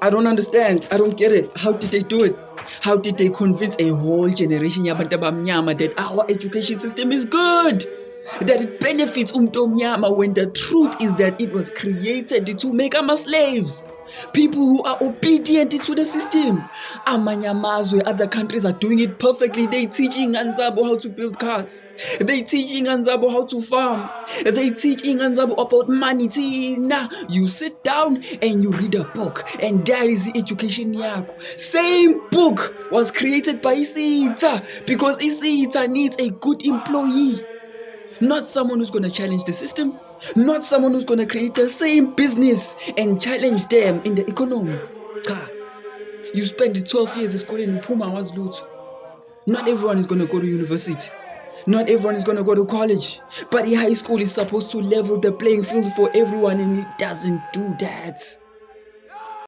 don't understand. I don't get it. How did they do it? How did they convince a whole generation yabantu abamnyama that our education system is good? That it benefits umtomnyama when the truth is that it was created to make slaves. People who are obedient to the system. Amanyamazwe, other countries are doing it perfectly. They teaching Anzabo how to build cars. They teaching Anzabo how to farm. They teaching Anzabo about money. Now you sit down and you read a book, and that is the education yako. Same book was created by Isita because Isita needs a good employee. Not someone who's going to challenge the system. Not someone who's going to create the same business and challenge them in the economy. You spend 12 years in school in Puma was loot. Not everyone is going to go to university. Not everyone is going to go to college. But the high school is supposed to level the playing field for everyone, and it doesn't do that.